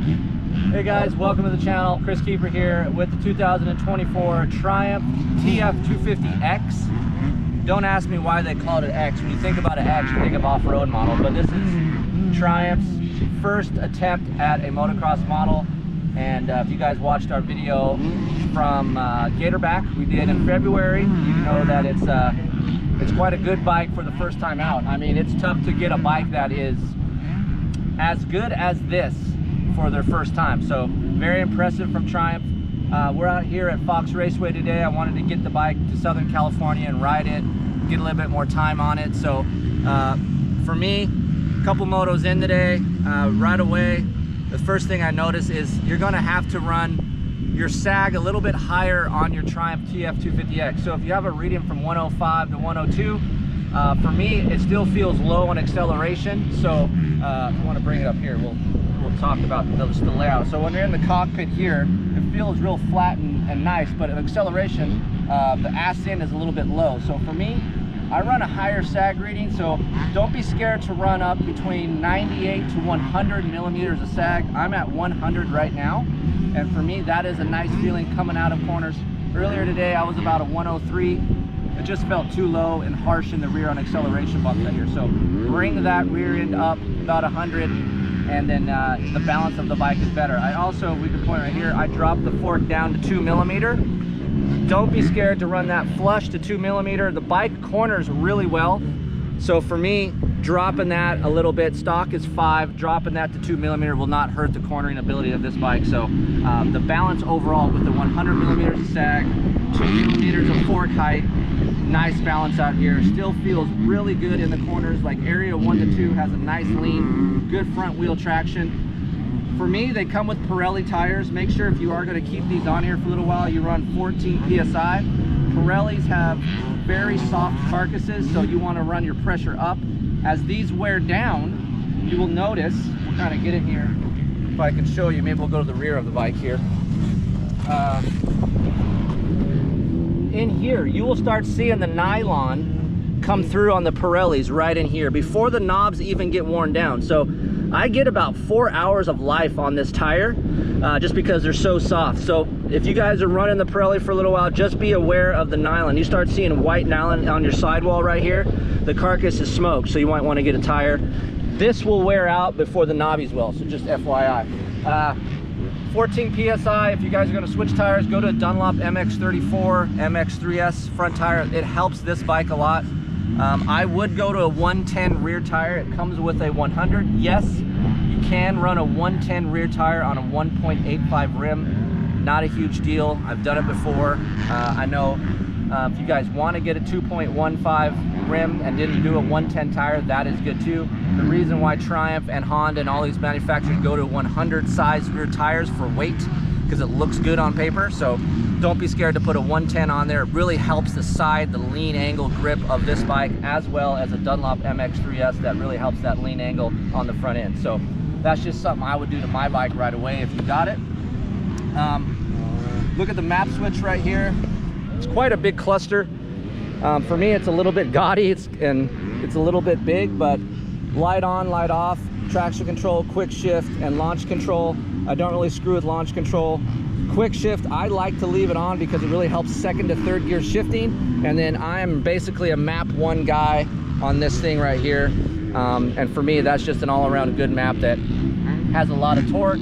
Hey guys, welcome to the channel. Chris Keeper here with the 2024 Triumph TF250X. Don't ask me why they called it X. When you think about an X, you think of off-road model, but this is Triumph's first attempt at a motocross model. And if you guys watched our video from Gatorback we did in February, you know that it's quite a good bike for the first time out. I mean, it's tough to get a bike that is as good as this for their first time. So very impressive from Triumph. We're out here at Fox Raceway today. I wanted to get the bike to Southern California and ride it, get a little bit more time on it. So for me, a couple motos in today, right away, the first thing I notice is you're gonna have to run your sag a little bit higher on your Triumph TF250X. So if you have a reading from 105 to 102, for me, it still feels low on acceleration. So if I wanna bring it up here, we'll talk about the layout. So when you're in the cockpit here, it feels real flat and nice, but at acceleration, the ass end is a little bit low. So for me, I run a higher sag reading, so don't be scared to run up between 98 to 100 millimeters of sag. I'm at 100 right now, and for me, that is a nice feeling coming out of corners. Earlier today, I was about a 103. It just felt too low and harsh in the rear on acceleration bumps right here. So bring that rear end up about 100, and then the balance of the bike is better. I also, we can point right here, I dropped the fork down to 2 millimeter. Don't be scared to run that flush to 2 millimeter. The bike corners really well. So for me, dropping that a little bit, stock is 5, dropping that to 2 millimeter will not hurt the cornering ability of this bike. So the balance overall with the 100 millimeters of sag, 2 millimeters of fork height, nice balance out here. Still feels really good in the corners. Like area 1 to 2 has a nice lean, good front wheel traction. For me, they come with Pirelli tires. Make sure if you are going to keep these on here for a little while, you run 14 PSI. Pirellis have very soft carcasses, so you want to run your pressure up. As these wear down, you will notice, we'll kind of get in here, if I can show you, maybe we'll go to the rear of the bike here. In here, you will start seeing the nylon come through on the Pirellis right in here before the knobs even get worn down. So I get about 4 hours of life on this tire just because they're so soft. So if you guys are running the Pirelli for a little while, just be aware of the nylon. You start seeing white nylon on your sidewall right here, the carcass is smoked, so you might want to get a tire. This will wear out before the knobbies will, so just FYI. 14 PSI, if you guys are going to switch tires, go to a Dunlop MX34, MX3S front tire. It helps this bike a lot. I would go to a 110 rear tire. It comes with a 100. Yes, you can run a 110 rear tire on a 1.85 rim. Not a huge deal. I've done it before. I know if you guys want to get a 2.15 rim and didn't do a 110 tire, that is good too. The reason why Triumph and Honda and all these manufacturers go to 100 size rear tires for weight, because it looks good on paper. So don't be scared to put a 110 on there. It really helps the side, the lean angle grip of this bike, as well as a Dunlop MX3S that really helps that lean angle on the front end. So that's just something I would do to my bike right away if you got it. Look at the map switch right here. It's quite a big cluster. For me, it's a little bit gaudy, it's a little bit big, but light on, light off, traction control, quick shift, and launch control. I don't really screw with launch control. Quick shift, I like to leave it on because it really helps second to third gear shifting. And then I am basically a map 1 guy on this thing right here. And for me, that's just an all-around good map that has a lot of torque.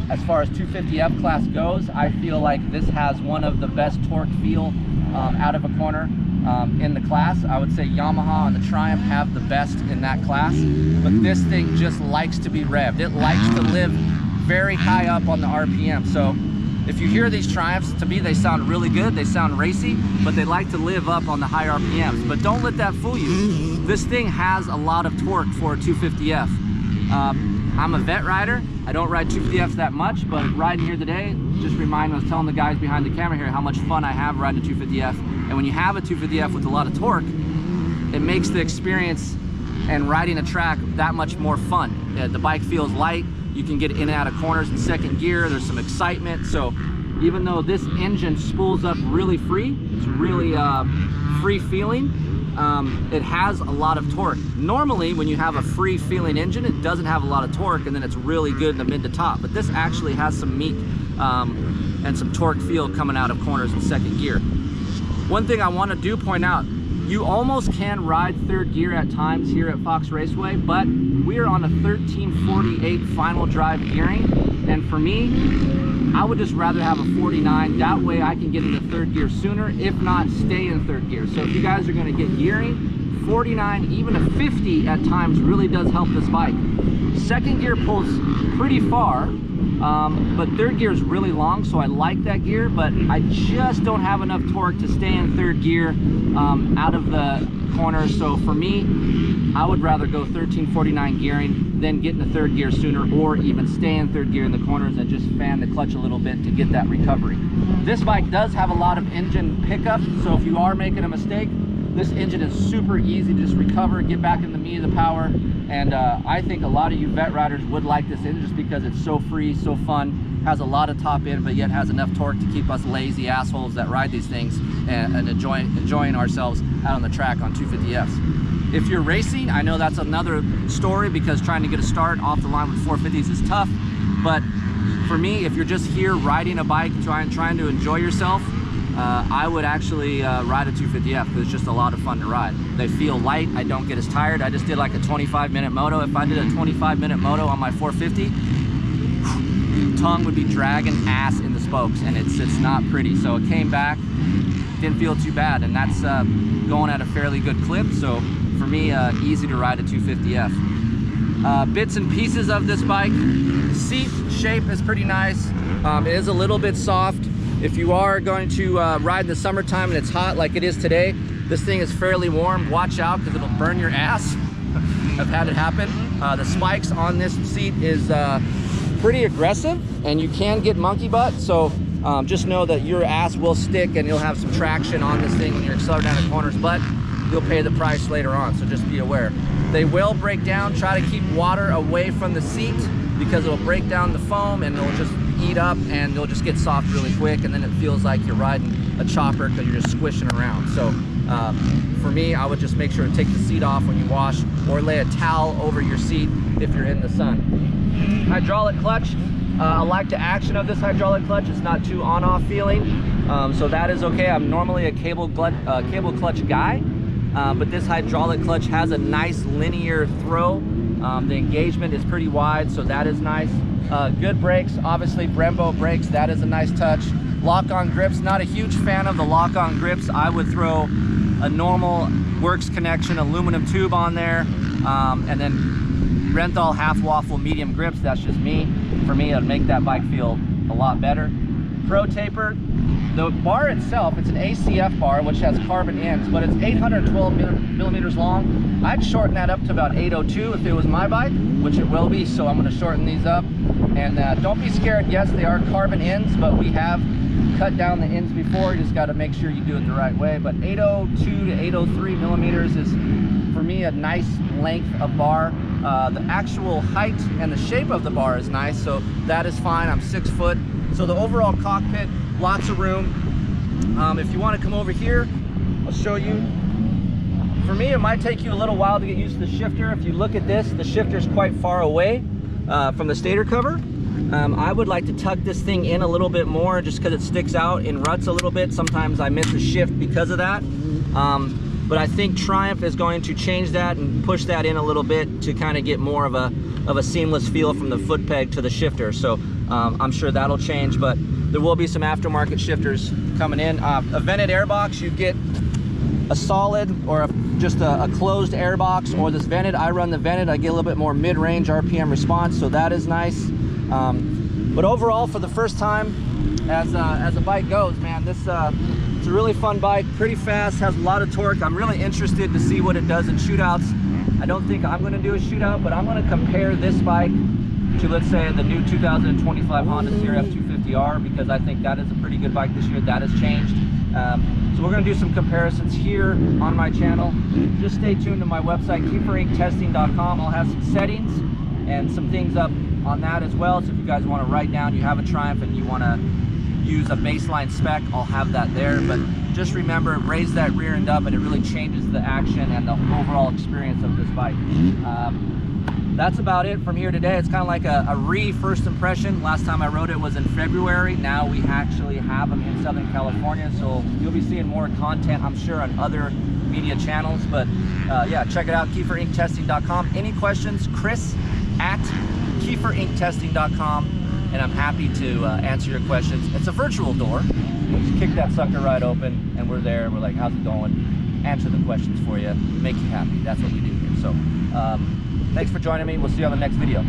As far as 250F class goes, I feel like this has one of the best torque feel out of a corner in the class. I would say Yamaha and the Triumph have the best in that class, but this thing just likes to be revved. It likes to live very high up on the RPM. So if you hear these Triumphs, to me they sound really good, they sound racy, but they like to live up on the high RPMs. But don't let that fool you. This thing has a lot of torque for a 250F. I'm a vet rider. I don't ride 250Fs that much, but riding here today, just remind me, I was telling the guys behind the camera here how much fun I have riding a 250F. And when you have a 250F with a lot of torque, it makes the experience and riding a track that much more fun. The bike feels light. You can get in and out of corners in second gear. There's some excitement. So even though this engine spools up really free, it's really free feeling, it has a lot of torque. Normally, when you have a free feeling engine, it doesn't have a lot of torque, and then it's really good in the mid to top. But this actually has some meat and some torque feel coming out of corners in second gear. One thing I want to point out, you almost can ride third gear at times here at Fox Raceway, but we are on a 1348 final drive gearing, and for me, I would just rather have a 49. That way I can get into third gear sooner, if not stay in third gear. So if you guys are going to get gearing, 49, even a 50 at times really does help this bike. Second gear pulls pretty far, but third gear is really long, so I like that gear, but I just don't have enough torque to stay in third gear out of the corners. So for me, I would rather go 1349 gearing than get into third gear sooner, or even stay in third gear in the corners and just fan the clutch a little bit to get that recovery. This bike does have a lot of engine pickup, so if you are making a mistake, this engine is super easy to just recover, get back in the meat of the power. And I think a lot of you vet riders would like this engine just because it's so free, so fun, has a lot of top end, but yet has enough torque to keep us lazy assholes that ride these things and enjoying ourselves out on the track on 250Fs. If you're racing, I know that's another story, because trying to get a start off the line with 450s is tough. But for me, if you're just here riding a bike, trying to enjoy yourself, I would actually ride a 250F, because it's just a lot of fun to ride. They feel light, I don't get as tired. I just did like a 25-minute moto. If I did a 25-minute moto on my 450, tongue would be dragging ass in the spokes, and it's not pretty. So it came back, didn't feel too bad, and that's going at a fairly good clip. So for me, easy to ride a 250F. Bits and pieces of this bike. Seat shape is pretty nice. It is a little bit soft. If you are going to ride in the summertime and it's hot like it is today, this thing is fairly warm. Watch out, because it'll burn your ass. I've had it happen. The spikes on this seat is pretty aggressive, and you can get monkey butt. So just know that your ass will stick, and you'll have some traction on this thing when you're accelerating down the corners, but you'll pay the price later on, so just be aware. They will break down. Try to keep water away from the seat, because it'll break down the foam and it'll just eat up, and you'll just get soft really quick, and then it feels like you're riding a chopper because you're just squishing around. So for me, I would just make sure to take the seat off when you wash, or lay a towel over your seat if you're in the sun. Hydraulic clutch. I like the action of this hydraulic clutch. It's not too on-off feeling, so that is okay. I'm normally a cable clutch guy, but this hydraulic clutch has a nice linear throw. The engagement is pretty wide, so that is nice. Good brakes, obviously Brembo brakes, that is a nice touch. Lock-on grips, not a huge fan of the lock-on grips. I would throw a normal Works connection aluminum tube on there, and then Renthal half waffle medium grips. That's just me. For me, it would make that bike feel a lot better. Pro taper, the bar itself, it's an ACF bar, which has carbon ends, but it's 812 millimeters long. I'd shorten that up to about 802 if it was my bike, which it will be, so I'm going to shorten these up. And don't be scared, yes, they are carbon ends, but we have cut down the ends before. You just got to make sure you do it the right way. But 802 to 803 millimeters is, for me, a nice length of bar. The actual height and the shape of the bar is nice, so that is fine. I'm 6 foot. So the overall cockpit, lots of room. If you want to come over here, I'll show you. For me, it might take you a little while to get used to the shifter. If you look at this, the shifter is quite far away from the stator cover. I would like to tuck this thing in a little bit more, just because it sticks out in ruts a little bit. Sometimes I miss a shift because of that. But I think Triumph is going to change that and push that in a little bit to kind of get more of a seamless feel from the foot peg to the shifter. So I'm sure that'll change, but there will be some aftermarket shifters coming in. A vented airbox, you get a solid or just a closed airbox, or this vented. I run the vented. I get a little bit more mid-range RPM response, so that is nice. But overall, for the first time, as a bike goes, man, this it's a really fun bike, pretty fast, has a lot of torque. I'm really interested to see what it does in shootouts. I don't think I'm going to do a shootout, but I'm going to compare this bike to, let's say, the new 2025 Honda CRF 250R, because I think that is a pretty good bike this year. That has changed. So we're going to do some comparisons here on my channel. Just stay tuned to my website, keeperinctesting.com. I'll have some settings and some things up on that as well. So if you guys want to write down, you have a Triumph and you want to use a baseline spec, I'll have that there. But just remember, raise that rear end up and it really changes the action and the overall experience of this bike. That's about it from here today. It's kind of like a first impression. Last time I rode it was in February. Now we actually have them in Southern California, so you'll be seeing more content, I'm sure, on other media channels. But yeah, check it out, KieferInkTesting.com. Any questions, Chris at KieferInkTesting.com, and I'm happy to answer your questions. It's a virtual door. Just kick that sucker right open, and we're there. We're like, how's it going? Answer the questions for you, make you happy. That's what we do here. So thanks for joining me. We'll see you on the next video.